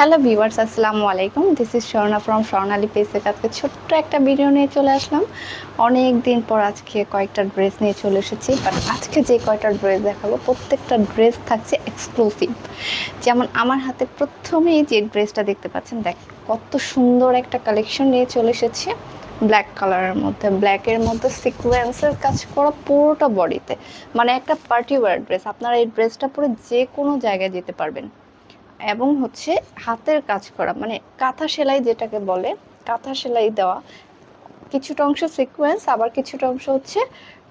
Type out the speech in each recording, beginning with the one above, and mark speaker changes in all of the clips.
Speaker 1: Hello viewers, আসসালামু আলাইকুম। This is Swarna from স্বর্ণালী পেজে আজকে ছোট্ট একটা ভিডিও নিয়ে চলে আসলাম। অনেক দিন পর আজকে কয়েকটা ড্রেস নিয়ে চলে এসেছি। বাট আজকে যে কয়টা ড্রেস দেখাবো প্রত্যেকটা ড্রেস থাকছে এক্সক্লুসিভ। যেমন আমার হাতে প্রথমেই যে ড্রেসটা দেখতে পাচ্ছেন, দেখ কত সুন্দর একটা কালেকশন নিয়ে চলে এসেছি। ব্ল্যাক কালারের মধ্যে, ব্ল্যাকের মধ্যে সিকোয়েন্সের কাজ করা পুরোটা বডিতে, মানে একটা পার্টি ওয়্যার ড্রেস। আপনারা এই ড্রেসটা পরে যে কোনো জায়গায় যেতে পারবেন। এবং হচ্ছে হাতের কাজ করা, মানে কাঁথা সেলাই যেটাকে বলে, কাঁথা সেলাই দেওয়া, কিছুটা অংশ সিকোয়েন্স আবার কিছুটা অংশ হচ্ছে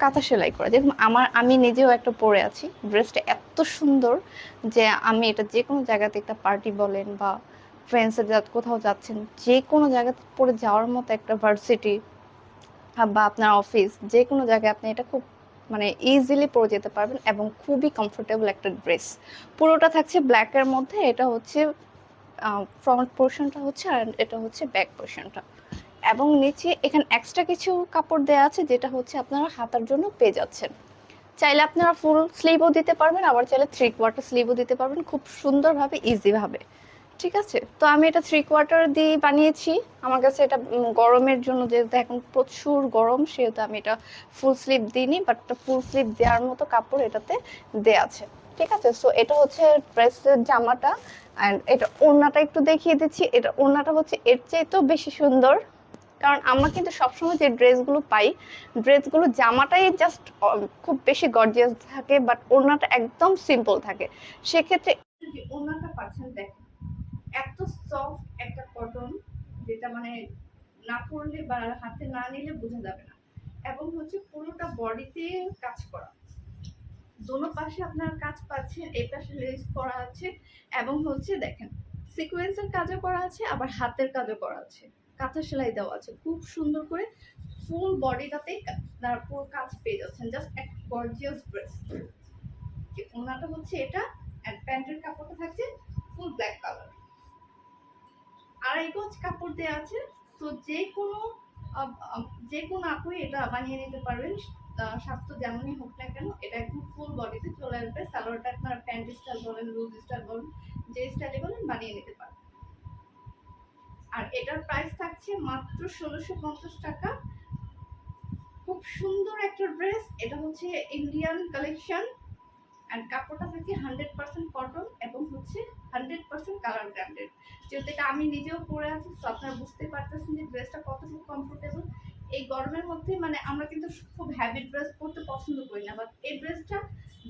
Speaker 1: কাঁথা সেলাই করা। যেরকম আমি নিজেও একটা পরে আছি, ড্রেসটা এত সুন্দর যে আমি এটা যে কোনো জায়গাতে, একটা পার্টি বলেন বা ফ্রেন্ডসের কোথাও যাচ্ছেন, যে কোনো জায়গাতে পরে যাওয়ার মতো একটা ভার্সিটি বা আপনার অফিস, যে কোনো জায়গায় আপনি এটা খুব মানে ইজিলি পরে যেতে পারবেন এবং খুবই কমফোর্টেবল একটা ড্রেস। পুরোটা থাকছে ব্ল্যাকের মধ্যে। এটা হচ্ছে ফ্রন্ট পোর্শনটা হচ্ছে, আর এটা হচ্ছে ব্যাক পোর্শনটা। এবং নিচে এখানে এক্সট্রা কিছু কাপড় দেওয়া আছে, যেটা হচ্ছে আপনারা হাতার জন্য পেয়ে যাচ্ছেন। চাইলে আপনারা ফুল স্লিভও দিতে পারবেন, আবার চাইলে 3/4 স্লিভও দিতে পারবেন, খুব সুন্দরভাবে ইজিভাবে। ঠিক আছে, তো আমি এটা 3/4 দিয়ে বানিয়েছি। আমার কাছে এটা গরমের জন্য, যেহেতু এখন প্রচুর গরম, সেহেতু আমি এটা ফুল স্লিভ দিইনি, বাট ফুল স্লিভ দেওয়ার মতো কাপড় এটাতে দেয়া আছে। ঠিক আছে, সো এটা হচ্ছে ড্রেসের জামাটা। অ্যান্ড এটা ওড়নাটা একটু দেখিয়ে দিচ্ছি। এটা ওড়নাটা হচ্ছে এর চাইতেও বেশি সুন্দর, কারণ আমরা কিন্তু সবসময় যে ড্রেসগুলো পাই, ড্রেসগুলো জামাটাই জাস্ট খুব বেশি গর্জিয়াস থাকে, বাট ওড়নাটা একদম সিম্পল থাকে। সেক্ষেত্রে যে ওড়নাটা পাচ্ছেন, দেখেন এত সফট একটা কটন, যেটা মানে না পরলে বা হাতে না নিলে বোঝা যাবে না। এবং হচ্ছে পুরোটা বডিতে কাজ করা, দোনো পাশে আপনার কাজ পাচ্ছেন। এই পাশে লেস করা আছে এবং হচ্ছে দেখেন সিকোয়েন্সের কাজও করা আছে, আবার হাতের কাজও করা আছে, কাঁথা সেলাই দেওয়া আছে খুব সুন্দর করে। ফুল বডিটাতেই তারপর কাজ পেয়ে যাচ্ছেন। জাস্ট এক গর্জিয়াস ড্রেস। যে ওনাটা হচ্ছে এটা, আর প্যান্টের কাপড়টা থাকছে ফুল ব্ল্যাক কালার, আড়াই গজ কাপড় দেওয়া আছে। তো যে কোনো আপুই এটা বানিয়ে নিতে পারবেন। স্বাস্থ্য যেমনই হোক না কেন, এটা একদম ফুল বডিতে চলে আসবে। সালোয়ারটা আপনার প্যান্ট স্টাইল বলেন, লুজ স্টাইল বলেন, যে স্টাইলে বলেন বানিয়ে নিতে পারবেন। আর এটার প্রাইস থাকছে মাত্র ১৬৫০ টাকা। খুব সুন্দর একটা ড্রেস। এটা হচ্ছে ইন্ডিয়ান কালেকশন। অ্যান্ড কাপড়টা থাকে 100% কটন এবং হচ্ছে 100% কালার ব্র্যান্ডেড। যেহেতু এটা আমি নিজেও পরে আছি, তো আপনারা বুঝতে পারতেছেন যে ড্রেসটা কতটুকু কমফোর্টেবল। এই গরমের মধ্যে মানে আমরা কিন্তু খুব হ্যাভি ড্রেস পরতে পছন্দ করি না, বাট এই ড্রেসটা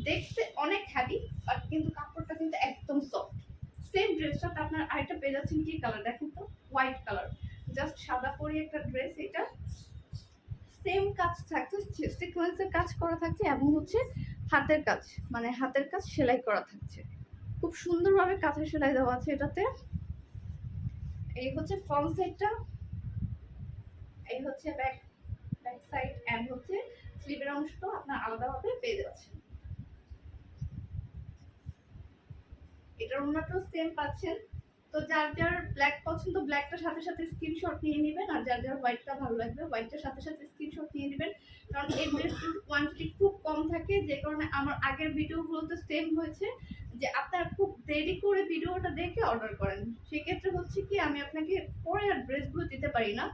Speaker 1: দেখতে অনেক হ্যাভি, বাট কিন্তু কাপড়টা কিন্তু একদম সফট। সেম ড্রেসটাতে আপনার আরেকটা পেয়ে যাচ্ছেন, কি কালার দেখেন তো, হোয়াইট কালার। জাস্ট সাদা পরি একটা ড্রেস। এটা সেম কাজ থাকছে, সিকোয়েন্সের কাজ করা থাকছে এবং হচ্ছে হাতের কাজ, মানে হাতের কাজ সেলাই করা থাকছে। খুব সুন্দরভাবে কাঁথা সেলাই দেওয়া আছে এটাতে। এই হচ্ছে ফ্রন্ট সাইডটা, এই হচ্ছে ব্যাক সাইড, এন্ড হচ্ছে স্লিভের অংশটা আপনার আলাদাভাবে পেয়ে যাচ্ছেন। এটার ওন্নাটাও সেম পাচ্ছেন। তো যার যার ব্ল্যাক পছন্দ, ব্ল্যাকটার সাথে সাথে স্ক্রিনশট নিয়ে নেবেন, আর যার যার হোয়াইটটা ভালো লাগবে, হোয়াইটটার সাথে সাথে স্ক্রিনশট নিয়ে নেবেন। কারণ এই ড্রেসগুলোর কোয়ান্টিটি খুব কম থাকে, যে কারণে আমার আগের ভিডিওগুলোতে সেম হয়েছে যে আপনারা খুব দেরি করে ভিডিওটা দেখে অর্ডার করেন। সেক্ষেত্রে হচ্ছে কি, আমি আপনাকে পরে আর ড্রেসগুলো দিতে পারি না,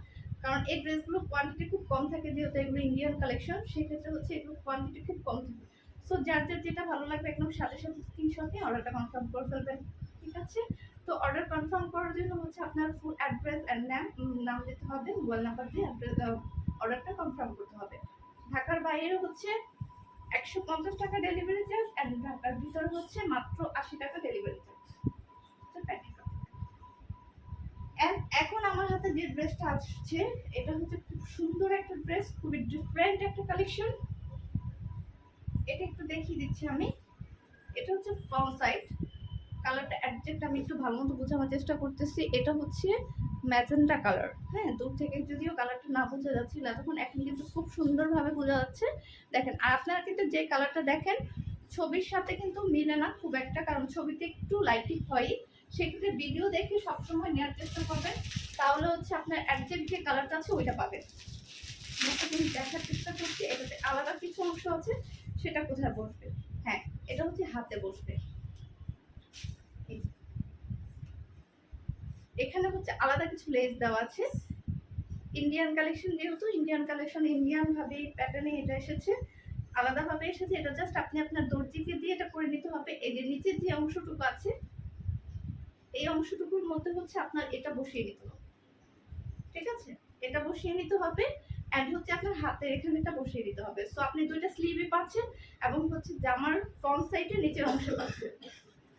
Speaker 1: কারণ এই ড্রেসগুলো কোয়ান্টিটি খুব কম থাকে, যেহেতু এগুলো ইন্ডিয়ান কালেকশন। সেক্ষেত্রে হচ্ছে এগুলো কোয়ান্টিটি খুব কম থাকে। সো যার যার যেটা ভালো লাগবে একদম সাথে সাথে স্ক্রিনশট নিয়ে অর্ডারটা কনফার্ম করে ফেলবেন। ঠিক আছে, তো অর্ডার কনফার্ম করার জন্য হচ্ছে আপনার ফুল অ্যাড্রেস এন্ড নাম দিতে হবে, মোবাইল নাম্বার দিয়ে অর্ডারটা কনফার্ম করতে হবে। ঢাকার বাইরে হচ্ছে ১৫০ টাকা ডেলিভারি চার্জ, এন্ড ঢাকার ভিতরে হচ্ছে মাত্র ৮০ টাকা ডেলিভারি চার্জ। এখন আমার হাতে যে ড্রেসটা আসছে, এটা হচ্ছে খুব সুন্দর একটা ড্রেস, খুবই ডিফারেন্ট একটা কালেকশন। এটা একটু দেখিয়ে দিচ্ছি আমি। এটা হচ্ছে ফ্রন্ট সাইড, কালারটা অ্যাডজেক্ট আমি একটু ভালো মতো বোঝানোর চেষ্টা করতেছি। এটা হচ্ছে ম্যাজেন্টা কালার। হ্যাঁ, দূর থেকে যদিও কালারটা না বোঝা যাচ্ছিল তখন, এখন কিন্তু খুব সুন্দরভাবে বোঝা যাচ্ছে। দেখেন, আর আপনারা কিন্তু যে কালারটা দেখেন ছবির সাথে কিন্তু মিলে না খুব একটা, কারণ ছবিতে একটু লাইটিং হয়। সেক্ষেত্রে ভিডিও দেখে সবসময় নেওয়ার চেষ্টা করবেন, তাহলে হচ্ছে আপনার অ্যাডজেক্ট যে কালারটা আছে ওইটা পাবেন। আমি দেখার চেষ্টা করছি, এটাতে আলাদা কিছু অংশ আছে, সেটা কোথায় বসবে। হ্যাঁ, এটা হচ্ছে হাতে বসবে। এখানে হচ্ছে আলাদা কিছু লেস দেওয়া আছে। ইন্ডিয়ান কালেকশন, যেহেতু ইন্ডিয়ান কালেকশন ইন্ডিয়ান ভাবে প্যাটার্নে এটা এসেছে, আলাদাভাবে এসেছে। এটা জাস্ট আপনি আপনার দর্জিকে দিয়ে এটা করে নিতে হবে। এই যে নিচের যে অংশটুকু আছে, এই অংশটুকুর মধ্যে হচ্ছে আপনার এটা বসিয়ে নিতে হবে, ঠিক আছে? এটা বসিয়ে নিতে হবে অ্যান্ড হচ্ছে আপনার হাতের এখানেটা বসিয়ে দিতে হবে। সো আপনি দুইটা স্লিভে পাচ্ছেন এবং হচ্ছে জামার ফ্রন্ট সাইডে নিচের অংশ পাচ্ছেন,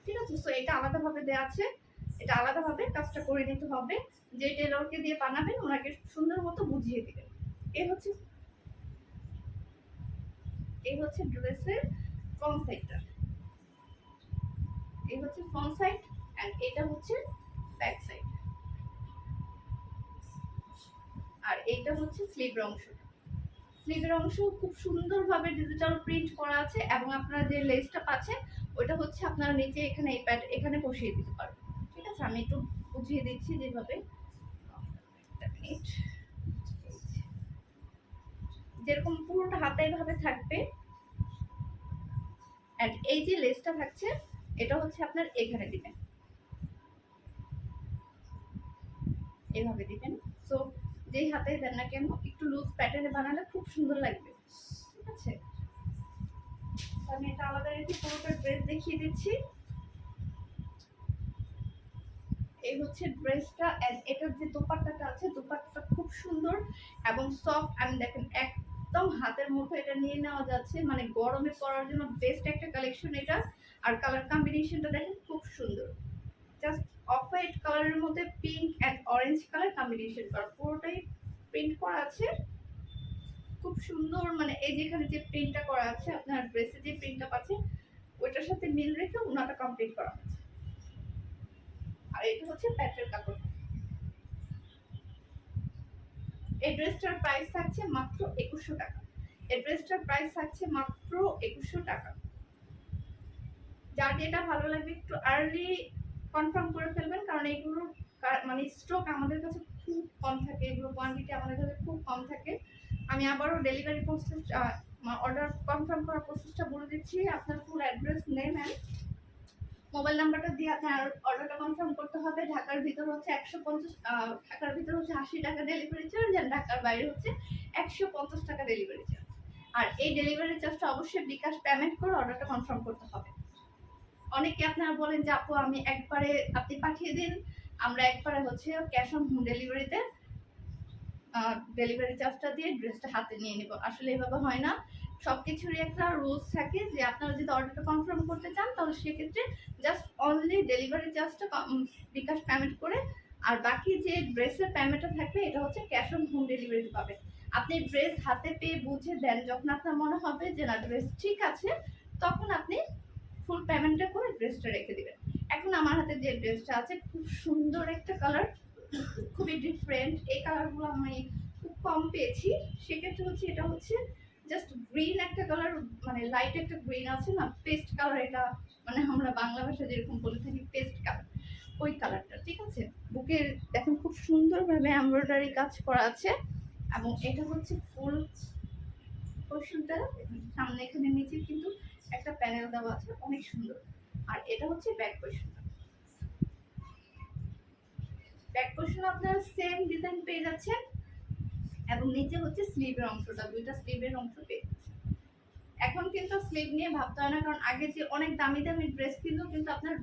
Speaker 1: ঠিক আছে? সো এটা আলাদাভাবে দেওয়া আছে, এটা আলাদাভাবে কাজটা করে নিতে হবে। যে টেলরকে দিয়ে বানাবেন ওনাকে সুন্দর মতো বুঝিয়ে দিবেন। এই হচ্ছে ড্রেসের ফ্রন্ট সাইডটা, এই হচ্ছে ফ্রন্ট সাইড অ্যান্ড এটা হচ্ছে ব্যাক সাইড, আর এইটা হচ্ছে স্লিভের অংশ। স্লিভের অংশ খুব সুন্দরভাবে ডিজিটাল প্রিন্ট করা আছে এবং আপনারা যে লেসটা পাচ্ছেন ওইটা হচ্ছে আপনারা নিচে এখানে এই প্যাড এখানে বসিয়ে দিতে পারবেন, ঠিক আছে? আমি একটু বুঝিয়ে দিচ্ছি যেভাবে। যেরকম পুরোটা হাতে এভাবে থাকবে অ্যান্ড এই যে লেসটা থাকছে এটা হচ্ছে আপনার এখানে দিবেন, এভাবে দিবেন। সো যেই হাতে দেন না কেন একটু লুজ প্যাটার্নে বানালে খুব সুন্দর লাগবে, ঠিক আছে? আমি এটা আলাদা রেখে পুরোটা ড্রেস দেখিয়ে দিচ্ছি। এই হচ্ছে ড্রেসটা, এটার যে দোপাট্টাটা আছে দোপাট্টাটা খুব সুন্দর এবং সফট। আমি দেখেন একদম হাতের মধ্যে এটা নিয়ে নেওয়া যাচ্ছে, মানে গরমে পরার জন্য বেস্ট একটা কালেকশন এটা। আর কালার কম্বিনেশনটা দেখেন খুব সুন্দর, জাস্ট অফ হোয়াইট কালারের মধ্যে pink and orange colour combination করা, পুরোটাই প্রিন্ট করা আছে খুব সুন্দর। মানে এই যেখানে যে প্রিন্টটা করা আছে আপনার ড্রেসে যে প্রিন্টটা পাচ্ছেন ওইটার সাথে মিল রেখে ওনাটা কমপ্লিট করা হয়েছে। আর এটা হচ্ছে প্যাটের কাপড়। এই ড্রেসটার প্রাইস থাকছে মাত্র 2100 টাকা। এই ড্রেসটার প্রাইস থাকছে মাত্র 2100 টাকা। যার যেটা ভালো লাগবে একটু আর্লি কনফার্ম করে ফেলবেন, কারণ এগুলো মানে স্টক আমাদের কাছে খুব কম থাকে, এগুলো কোয়ান্টিটি আমাদের কাছে খুব কম থাকে। আমি আবারও ডেলিভারি প্রসেস অর্ডার কনফার্ম করার প্রসেসটা বলে দিচ্ছি। আপনার full address name and mobile নাম্বারটা দিয়ে আপনার অর্ডারটা কনফার্ম করতে হবে। ঢাকার ভিতর হচ্ছে 150, ঢাকার ভিতর হচ্ছে 80 টাকা ডেলিভারি চার্জ, আর ঢাকার বাইরে হচ্ছে 150 টাকা ডেলিভারি চার্জ। আর এই ডেলিভারি চার্জটা অবশ্যই বিকাশ পেমেন্ট করে অর্ডারটা কনফার্ম করতে হবে। অনেকে আপনারা বলেন যে আপু আমি একবারে আপনি পাঠিয়ে দিন, আমরা একবারে হচ্ছে ক্যাশ অন হোম ডেলিভারিতে ডেলিভারি চার্জটা দিয়ে ড্রেসটা হাতে নিয়ে নেব। আসলে এভাবে হয় না, সব কিছুরই একটা রুলস থাকে যে আপনারা যদি অর্ডারটা কনফার্ম করতে চান তাহলে সেক্ষেত্রে জাস্ট অনলি ডেলিভারি চার্জটা বিকাশ পেমেন্ট করে, আর বাকি যে ড্রেসের পেমেন্টটা থাকবে এটা হচ্ছে ক্যাশ অন হোম ডেলিভারিতে পাবেন। আপনি ড্রেস হাতে পেয়ে বুঝে দেন, যখন আপনার মনে হবে যে না ড্রেস ঠিক আছে তখন আপনি ফুল পেমেন্টটা করে ড্রেসটা রেখে দিবেন। এখন আমার হাতে যে ড্রেসটা আছে খুব সুন্দর একটা কালার, খুবই ডিফারেন্ট। এই কালারগুলো আমি খুব কম পেয়েছি, সেক্ষেত্রে হচ্ছে এটা হচ্ছে জাস্ট গ্রিন একটা কালার, মানে লাইট একটা গ্রিন আছে না, পেস্ট কালার। এটা মানে আমরা বাংলা ভাষা যেরকম বলে থাকি পেস্ট কালার, ওই কালারটা, ঠিক আছে? বুকের দেখুন খুব সুন্দরভাবে এমব্রয়ডারি কাজ করা আছে এবং এটা হচ্ছে ফুল পোর্শনটা সামনে এখানে নিচে কিন্তু একটা প্যানেল দেওয়া আছে, অনেক সুন্দর। আর এটা হচ্ছে ব্যাক পোর্শনটা, ব্যাক পোর্শন আপনারা সেম ডিজাইন পেয়ে যাচ্ছেন এবং নিচে হচ্ছে স্লিভের অংশটা, দুইটা স্লিভের অংশ পেয়ে যাচ্ছেন। এখন কিন্তু স্লিভ নিয়ে ভাবতে হয় না, কারণ আগে যে অনেক দামি দামি ড্রেস কিন্তু আপনার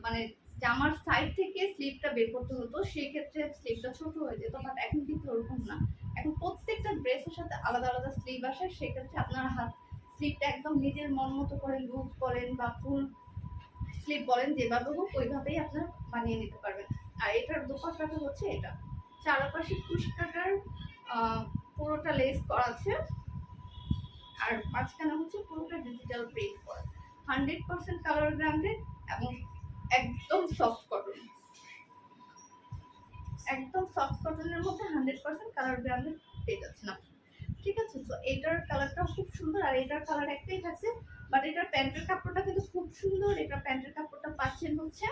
Speaker 1: মানে জামার সাইড থেকে স্লিভটা বের করতে হতো, সেক্ষেত্রে স্লিভটা ছোট হয়ে যেত। বাট এখন কিন্তু ওরকম না, এখন প্রত্যেকটা ড্রেসের সাথে আলাদা আলাদা স্লিভ আসে, সেক্ষেত্রে আপনার হাত স্লিভটা একদম নিজের মন মতো করে লুজ বলেন বা ফুল স্লিভ বলেন যেভাবে হোক ওইভাবেই আপনার বানিয়ে নিতে পারবেন। আর এটার দোপাট্টাটা হচ্ছে এটা চারপাশে কুশকাটার পুরোটা লেস করা আছে, আর মাঝখানে হচ্ছে পুরোটা ডিজিটাল প্রিন্ট করা, 100% কালার গ্রান্ডেড এবং একদম সফট কটন, একদম সফট কটনের মধ্যে 100% কালার ব্র্যান্ডেড পেয়ে যাচ্ছেন আপনি, ঠিক আছে? তো এটার কালারটাও খুব সুন্দর, আর এটার কালার একটাই থাকছে, বাট এটার প্যান্টের কাপড়টা কিন্তু খুব সুন্দর। এটা প্যান্টের কাপড়টা পাচ্ছেন হচ্ছে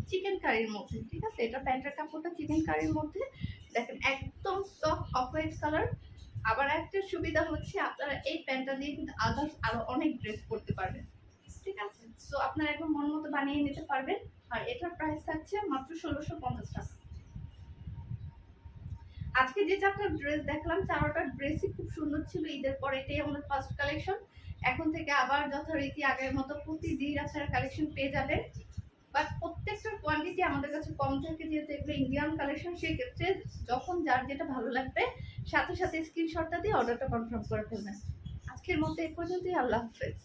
Speaker 1: চিকেন কারির মধ্যে, ঠিক আছে? এটা প্যান্টের কাপড়টা চিকেন কারির মধ্যে, দেখেন একদম সফট অফ হোয়াইট কালার। আবার একটা সুবিধা হচ্ছে আপনারা এই প্যান্টটা দিয়ে কিন্তু আদার্স আরো অনেক ড্রেস করতে পারবেন, ঠিক আছে? সো আপনারা একদম মন মতো বানিয়ে নিতে পারবেন। আর এটার প্রাইস থাকছে মাত্র 1650 টাকা। আজকে যে চারটা ড্রেস দেখলাম, চারটা ড্রেসই খুব সুন্দর ছিল। ঈদের পর এটাই আমাদের ফার্স্ট কালেকশন। এখন থেকে আবার যথারীতি আগের মতো প্রতিদিন আপনারা কালেকশন পেয়ে যাবেন, বাট প্রত্যেকটার কোয়ান্টিটি আমাদের কাছে কম থাকে, যেহেতু এগুলো ইন্ডিয়ান কালেকশন। সেই ক্ষেত্রে যখন যার যেটা ভালো লাগবে সাথে সাথে স্ক্রিনশটটা দিয়ে অর্ডারটা কনফার্ম করে ফেলবেন। আজকের মতো এই পর্যন্তই, আল্লাহ হাফেজ।